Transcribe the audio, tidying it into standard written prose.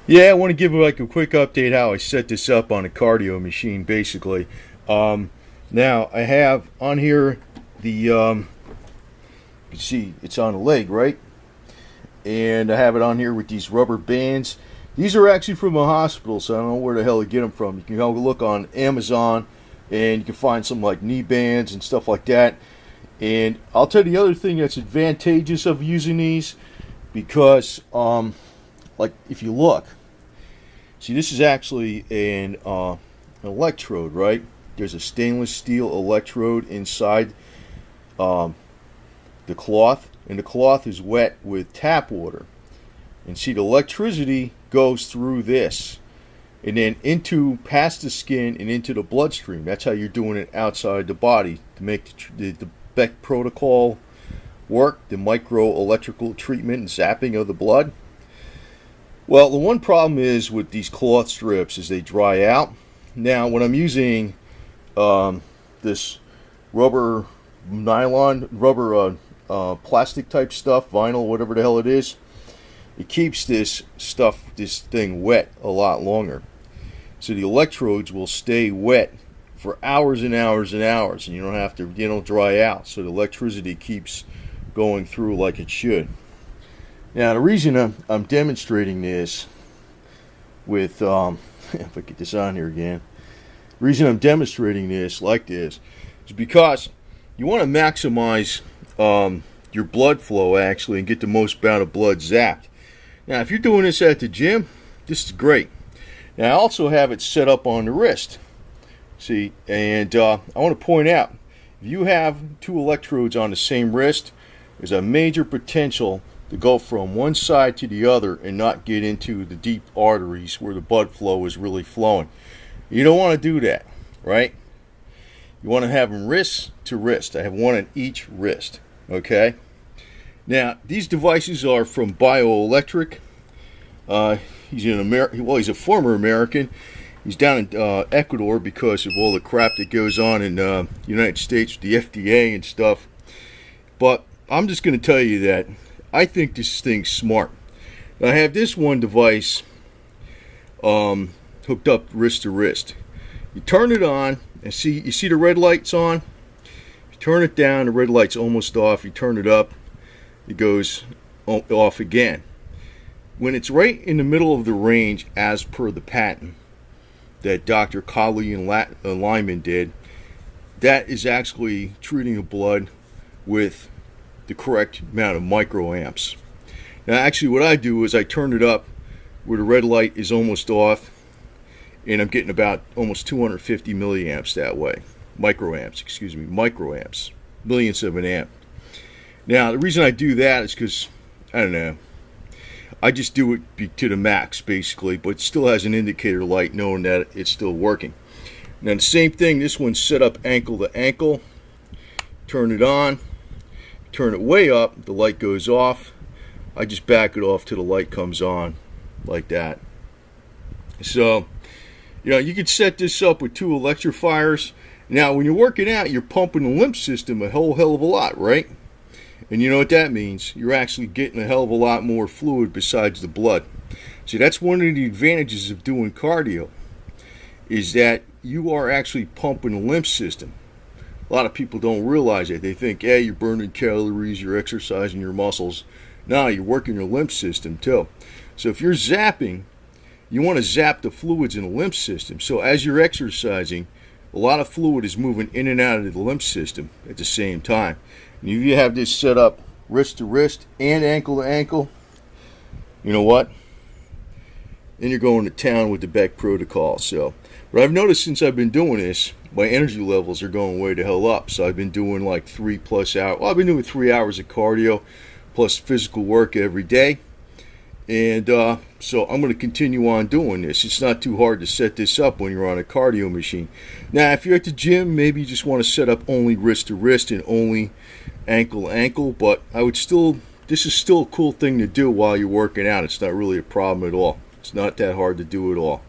Yeah, I want to give like a quick update how I set this up on a cardio machine, basically. Um, Now I have on here the you can see it's on a leg, right? And I have it on here with these rubber bands. These are actually from a hospital, so I don't know where the hell to get them from. You can go look on Amazon, and you can find some like knee bands and stuff like that. And I'll tell you the other thing that's advantageous of using these, because like if you look. See, this is actually an electrode, right? There's a stainless steel electrode inside the cloth, and the cloth is wet with tap water. And see, the electricity goes through this, and then past the skin and into the bloodstream. That's how you're doing it outside the body to make the Beck protocol work, the micro electrical treatment and zapping of the blood. Well, the one problem is with these cloth strips is they dry out. Now, when I'm using this rubber plastic type stuff, vinyl, whatever the hell it is, it keeps this thing wet a lot longer. So the electrodes will stay wet for hours and hours and hours, and they don't dry out. So the electricity keeps going through like it should. Now, the reason I'm demonstrating this with, if I get this on here again, the reason I'm demonstrating this like this is because you want to maximize your blood flow, actually, and get the most amount of blood zapped. Now, if you're doing this at the gym, this is great. Now, I also have it set up on the wrist. See, and I want to point out, if you have two electrodes on the same wrist, there's a major potential to go from one side to the other and not get into the deep arteries where the blood flow is really flowing. You don't want to do that, right? You want to have them wrist to wrist. I have one on each wrist, okay? Now, these devices are from Bioelectric. He's a former American. He's down in Ecuador because of all the crap that goes on in the United States with the FDA and stuff. But I'm just going to tell you that I think this thing's smart. I have this one device hooked up wrist to wrist. You turn it on, and you see the red light's on? You turn it down, the red light's almost off. You turn it up, it goes off again. When it's right in the middle of the range, as per the patent that Dr. Colley and Lyman did, that is actually treating the blood with the correct amount of microamps. Now, actually, what I do is I turn it up where the red light is almost off, and I'm getting about almost 250 milliamps that way. Microamps, millionths of an amp. Now, the reason I do that is because, I don't know, I just do it to the max, basically, but it still has an indicator light knowing that it's still working. Now, the same thing, this one's set up ankle to ankle. Turn it on. Turn it way up, the light goes off. I just back it off till the light comes on, like that. So, you could set this up with two electrifiers. Now, when you're working out, you're pumping the lymph system a whole hell of a lot, right? And you know what that means? You're actually getting a hell of a lot more fluid besides the blood. See, that's one of the advantages of doing cardio, is that you are actually pumping the lymph system. A lot of people don't realize it. They think, hey, you're burning calories, you're exercising your muscles. No, you're working your lymph system too. So if you're zapping, you want to zap the fluids in the lymph system. So as you're exercising, a lot of fluid is moving in and out of the lymph system at the same time. And if you have this set up wrist to wrist and ankle to ankle, you know what? Then you're going to town with the Beck protocol. So, but I've noticed since I've been doing this, my energy levels are going way the hell up. So I've been doing like 3+ hours. Well, I've been doing 3 hours of cardio plus physical work every day. And so I'm going to continue on doing this. It's not too hard to set this up when you're on a cardio machine. Now, if you're at the gym, maybe you just want to set up only wrist to wrist and only ankle to ankle. But this is still a cool thing to do while you're working out. It's not really a problem at all. It's not that hard to do at all.